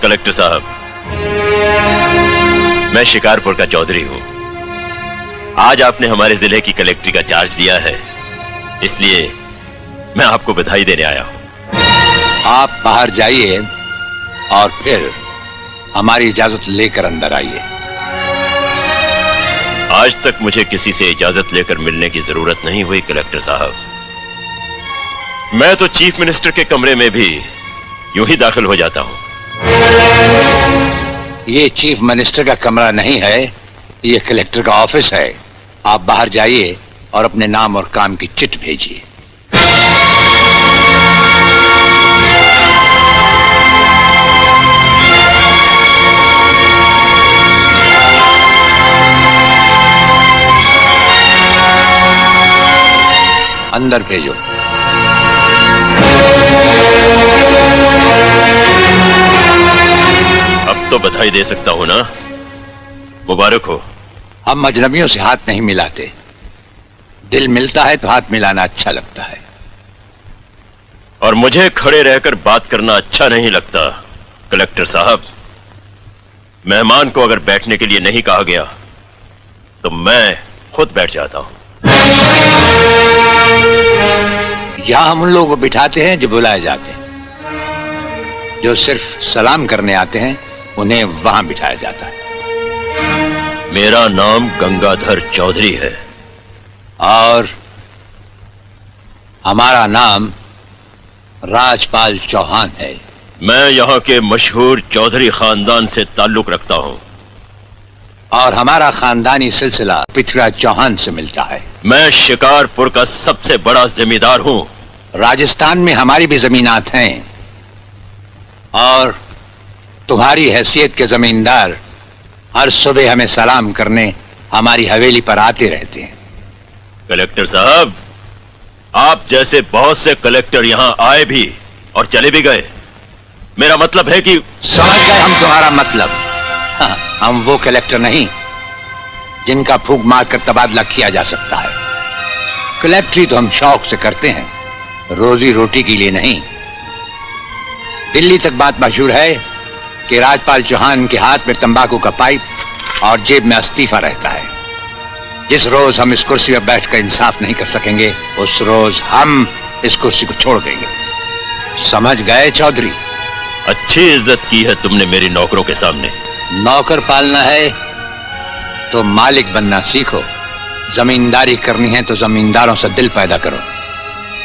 Collector साहब, मैं शिकारपुर का चौधरी हूं। आज आपने हमारे जिले की कलेक्ट्री का चार्ज लिया है, इसलिए मैं आपको बधाई देने आया हूं। आप बाहर जाइए और फिर हमारी इजाजत लेकर अंदर आइए। आज तक मुझे किसी से इजाजत लेकर मिलने की जरूरत नहीं हुई कलेक्टर साहब। मैं तो चीफ मिनिस्टर के कमरे में भी यूं ही दाखिल हो जाता हूं। ये चीफ मिनिस्टर का कमरा नहीं है, ये कलेक्टर का ऑफिस है। आप बाहर जाइए और अपने नाम और काम की चिट भेजिए। अंदर भेजो। अब तो बधाई दे सकता हूं ना? मुबारक हो। हम अजनबियों से हाथ नहीं मिलाते। दिल मिलता है तो हाथ मिलाना अच्छा लगता है। और मुझे खड़े रहकर बात करना अच्छा नहीं लगता कलेक्टर साहब। मेहमान को अगर बैठने के लिए नहीं कहा गया तो मैं खुद बैठ जाता हूं। यहां हम उन लोगों को बिठाते हैं जो बुलाए जाते हैं। जो सिर्फ सलाम करने आते हैं उन्हें वहां बिठाया जाता है। मेरा नाम गंगाधर चौधरी है। और हमारा नाम राजपाल चौहान है। मैं यहाँ के मशहूर चौधरी खानदान से ताल्लुक रखता हूँ। और हमारा खानदानी सिलसिला पृथ्वीराज चौहान से मिलता है। मैं शिकारपुर का सबसे बड़ा जमींदार हूँ। राजस्थान में हमारी भी जमीनात हैं और तुम्हारी हैसियत के जमींदार हर सुबह हमें सलाम करने हमारी हवेली पर आते रहते हैं। कलेक्टर साहब, आप जैसे बहुत से कलेक्टर यहाँ आए भी और चले भी गए। मेरा मतलब है कि समझ गए हम तुम्हारा मतलब। हाँ, हम वो कलेक्टर नहीं जिनका फूंक मारकर तबादला किया जा सकता है। कलेक्टरी तो हम शौक से करते हैं, रोजी रोटी के लिए नहीं। दिल्ली तक बात मशहूर है कि राजपाल चौहान के हाथ में तंबाकू का पाइप और जेब में इस्तीफा रहता है। जिस रोज हम इस कुर्सी पर बैठकर इंसाफ नहीं कर सकेंगे उस रोज हम इस कुर्सी को छोड़ देंगे। समझ गए चौधरी? अच्छी इज्जत की है तुमने मेरी नौकरों के सामने। नौकर पालना है तो मालिक बनना सीखो। जमींदारी करनी है तो जमींदारों से दिल पैदा करो।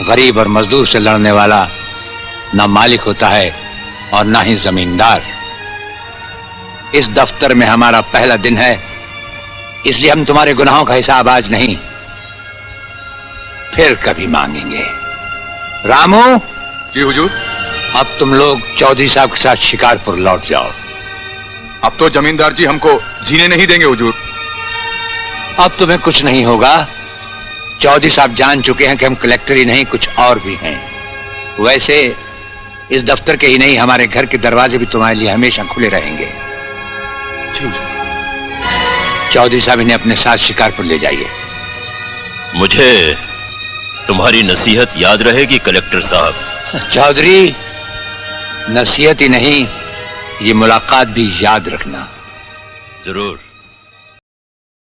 गरीब और मजदूर से लड़ने वाला ना मालिक होता है और ना ही जमींदार। इस दफ्तर में हमारा पहला दिन है, इसलिए हम तुम्हारे गुनाहों का हिसाब आज नहीं फिर कभी मांगेंगे। रामू। जी हुजूर। अब तुम लोग चौधरी साहब के साथ शिकारपुर लौट जाओ। अब तो जमींदार जी हमको जीने नहीं देंगे हुजूर। अब तुम्हें कुछ नहीं होगा। चौधरी साहब जान चुके हैं कि हम कलेक्टर ही नहीं कुछ और भी हैं। वैसे इस दफ्तर के ही नहीं हमारे घर के दरवाजे भी तुम्हारे लिए हमेशा खुले रहेंगे। चौधरी साहब इन्हें अपने साथ शिकारपुर ले जाइए। मुझे तुम्हारी नसीहत याद रहेगी कलेक्टर साहब। चौधरी, नसीहत ही नहीं ये मुलाकात भी याद रखना। जरूर।